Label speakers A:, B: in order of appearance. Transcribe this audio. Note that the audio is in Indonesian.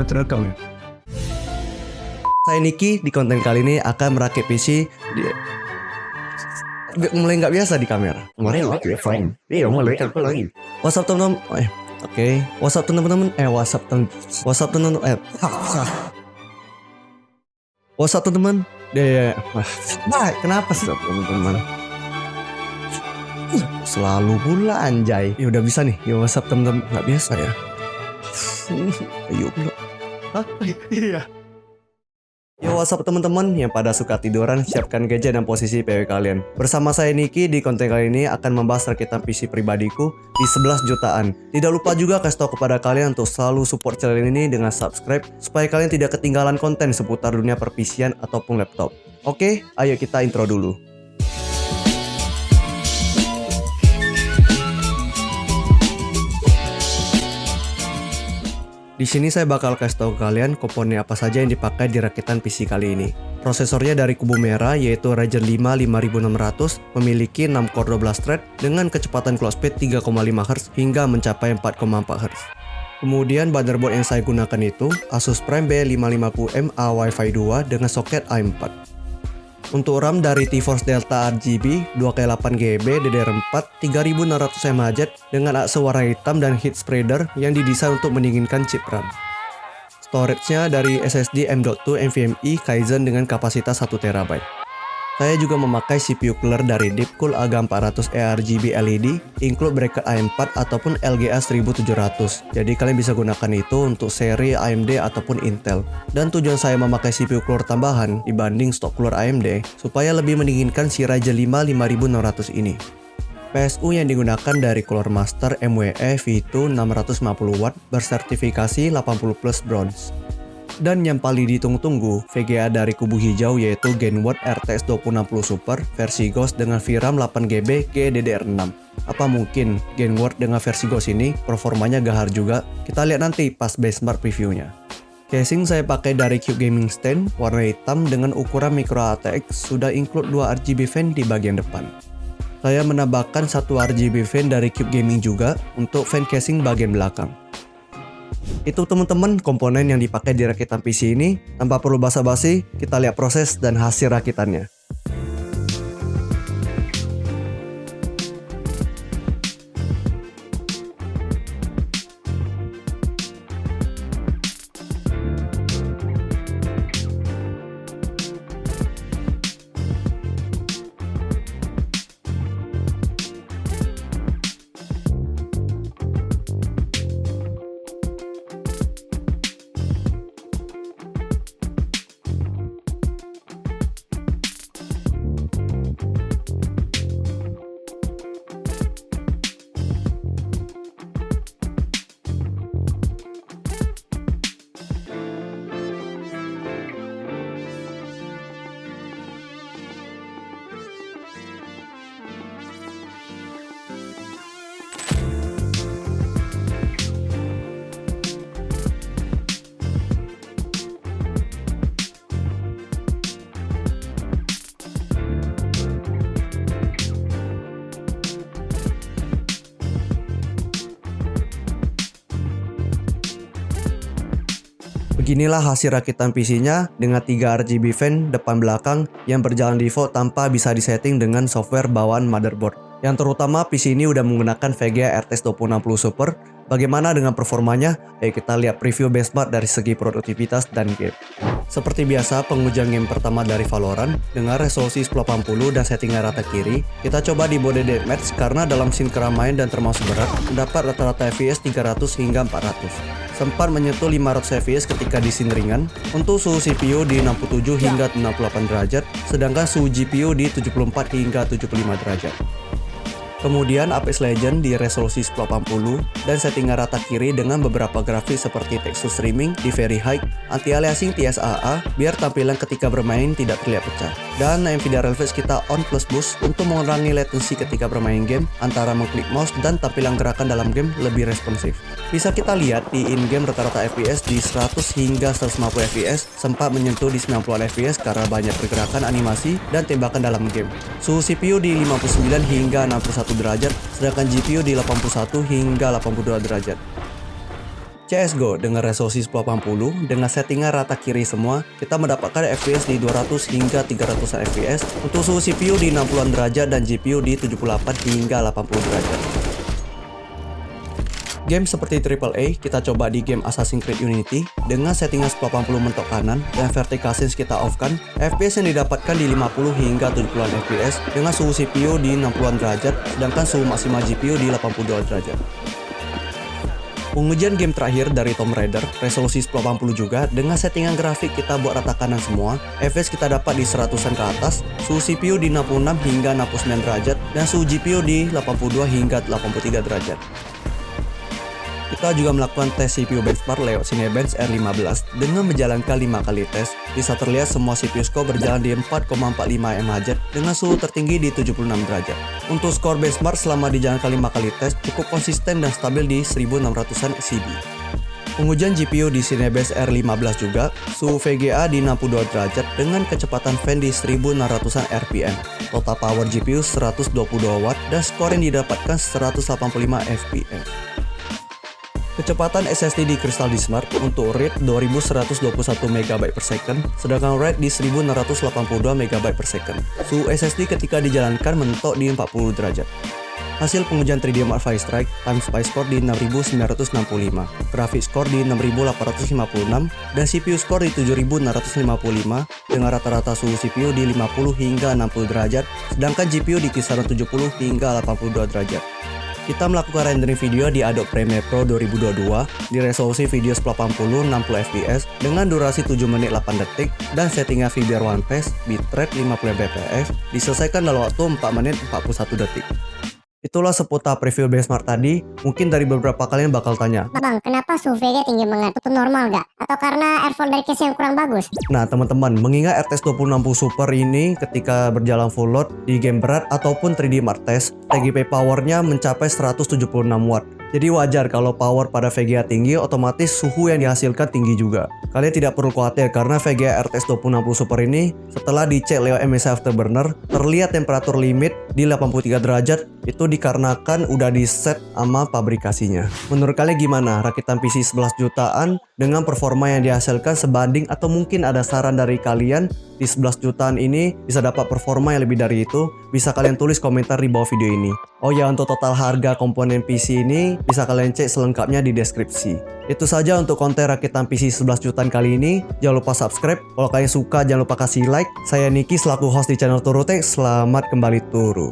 A: Terekam ya.
B: Saya Niki, di konten kali ini akan merakit PC mulai nggak biasa di kamera.
A: Mulai fine. Iya, mulai apa lagi?
B: WhatsApp teman-teman. Oke. WhatsApp teman-teman. WhatsApp teman-teman. WhatsApp teman-teman. Kenapa sih teman-teman? Selalu pula anjay. Ya udah bisa nih. Ya WhatsApp teman-teman. Nggak biasa ya. Ayo belum. Iya. Yo, WhatsApp teman-teman yang pada suka tiduran, siapkan gadget dan posisi PW kalian. Bersama saya Niki, di konten kali ini akan membahas rakitan PC pribadiku di 11 jutaan. Tidak lupa juga kasih tahu kepada kalian untuk selalu support channel ini dengan subscribe supaya kalian tidak ketinggalan konten seputar dunia perpisian ataupun laptop. Oke, ayo kita intro dulu. Di sini saya bakal kasih tahu kalian komponen apa saja yang dipakai di rakitan PC kali ini. Prosesornya dari kubu merah yaitu Ryzen 5 5600 memiliki 6 core 12 thread dengan kecepatan clock speed 3,5 Hz hingga mencapai 4,4 Hz. Kemudian motherboard yang saya gunakan itu Asus Prime B550M A Wi-Fi 2 dengan soket A4. Untuk RAM dari T-Force Delta RGB 2x8GB DDR4 3600 mHz dengan akse warna hitam dan heat spreader yang didesain untuk mendinginkan chip RAM. Storage-nya dari SSD M.2 NVMe Kaizen dengan kapasitas 1TB. Saya juga memakai CPU cooler dari Deepcool AGA 400 eRGB LED, include bracket A4 ataupun LGA 1700. Jadi kalian bisa gunakan itu untuk seri AMD ataupun Intel. Dan tujuan saya memakai CPU cooler tambahan dibanding stok cooler AMD supaya lebih mendinginkan si Ryzen 5 5600 ini. PSU yang digunakan dari Cooler Master MWE V2 650W bersertifikasi 80+ bronze. Dan yang paling ditunggu-tunggu, VGA dari kubu hijau yaitu Gainward RTX 2060 Super versi Ghost dengan VRAM 8GB GDDR6. Apa mungkin Gainward dengan versi Ghost ini performanya gahar juga? Kita lihat nanti pas benchmark previewnya. Casing saya pakai dari Cube Gaming Stand warna hitam dengan ukuran micro ATX, sudah include 2 RGB fan di bagian depan. Saya menambahkan 1 RGB fan dari Cube Gaming juga untuk fan casing bagian belakang. Itu teman-teman komponen yang dipakai di rakitan PC ini. Tanpa perlu basa-basi, kita lihat proses dan hasil rakitannya. Beginilah hasil rakitan PC-nya dengan 3 RGB fan depan belakang yang berjalan default tanpa bisa disetting dengan software bawaan motherboard. Yang terutama PC ini udah menggunakan VGA RTX 2060 Super. Bagaimana dengan performanya? Ayo kita lihat preview benchmark dari segi produktivitas dan game. Seperti biasa, pengujian game pertama dari Valorant dengan resolusi 1080 dan settingan rata kiri. Kita coba di mode deathmatch karena dalam scene keramaian dan termasuk berat, mendapat rata-rata FPS 300 hingga 400. Sempat menyentuh 500 fps ketika di scene ringan. Untuk suhu CPU di 67 hingga 68 derajat, sedangkan suhu GPU di 74 hingga 75 derajat. Kemudian Apex Legends di resolusi 1080 dan settingan rata kiri dengan beberapa grafik seperti tekstur streaming di very high, anti-aliasing TSAA biar tampilan ketika bermain tidak terlihat pecah. Dan Nvidia Reflex kita on plus boost untuk mengurangi latency ketika bermain game antara mengklik mouse dan tampilan gerakan dalam game lebih responsif. Bisa kita lihat di in-game rata-rata FPS di 100 hingga 150 FPS, sempat menyentuh di 90 FPS karena banyak pergerakan animasi dan tembakan dalam game. Suhu CPU di 59 hingga 61 derajat, sedangkan GPU di 81 hingga 82 derajat. CSGO dengan resolusi 1080 dengan settingan rata kiri semua, kita mendapatkan FPS di 200 hingga 300 FPS untuk suhu CPU di 60-an derajat dan GPU di 78 hingga 80 derajat. Game seperti AAA kita coba di game Assassin's Creed Unity dengan settingan 1080 mentok kanan dan vertical scenes kita off-kan. FPS yang didapatkan di 50 hingga 70-an FPS dengan suhu CPU di 60-an derajat sedangkan suhu maksimal GPU di 82 derajat. Pengujian game terakhir dari Tomb Raider, resolusi 1080 juga, dengan settingan grafik kita buat rata kanan semua, FPS kita dapat di 100-an ke atas, suhu CPU di 66 hingga 69 derajat, dan suhu GPU di 82 hingga 83 derajat. Kita juga melakukan tes CPU benchmark lewat Cinebench R15 dengan menjalankan 5 kali tes. Bisa terlihat semua CPU score berjalan di 4,45 mHz dengan suhu tertinggi di 76 derajat. Untuk skor benchmark selama dijalankan 5 kali tes cukup konsisten dan stabil di 1600-an CB. Pengujian GPU di Cinebench R15 juga, suhu VGA di 62 derajat dengan kecepatan fan di 1600-an RPM. Total power GPU 122 Watt dan skor yang didapatkan 185 fps. Kecepatan SSD di Crystal Dismart untuk read 2121 MB per second, sedangkan write di 1682 MB per second. Suhu SSD ketika dijalankan mentok di 40 derajat. Hasil pengujian 3D Mark V Strike, time spy score di 6965, graphic score di 6856, dan CPU score di 7655 dengan rata-rata suhu CPU di 50 hingga 60 derajat, sedangkan GPU di kisaran 70 hingga 82 derajat. Kita melakukan rendering video di Adobe Premiere Pro 2022 di resolusi video 1080 60 fps dengan durasi 7 menit 8 detik dan settingan VBR One Pass, bitrate 50 fps, diselesaikan dalam waktu 4 menit 41 detik. Itulah seputar preview benchmark tadi. Mungkin dari beberapa kalian bakal tanya,
C: Bang, kenapa suhu VGA tinggi banget? Itu normal gak? Atau karena airflow dari case yang kurang bagus?
B: Nah teman-teman, mengingat RTX 2060 Super ini ketika berjalan full load di game berat ataupun 3D Mark Test, TGP powernya mencapai 176 Watt. Jadi wajar kalau power pada VGA tinggi, otomatis suhu yang dihasilkan tinggi juga. Kalian tidak perlu khawatir karena VGA RTX 2060 Super ini setelah dicek lewat MSI Afterburner, terlihat temperatur limit di 83 derajat, itu dikarenakan udah di set sama pabrikasinya. Menurut kalian gimana? Rakitan PC 11 jutaan dengan performa yang dihasilkan sebanding atau mungkin ada saran dari kalian di 11 jutaan ini bisa dapat performa yang lebih dari itu? Bisa kalian tulis komentar di bawah video ini. Oh ya, untuk total harga komponen PC ini bisa kalian cek selengkapnya di deskripsi. Itu saja untuk konten rakitan PC 11 jutaan kali ini. Jangan lupa subscribe. Kalau kalian suka jangan lupa kasih like. Saya Niki selaku host di channel Turu Tech. Selamat kembali turu.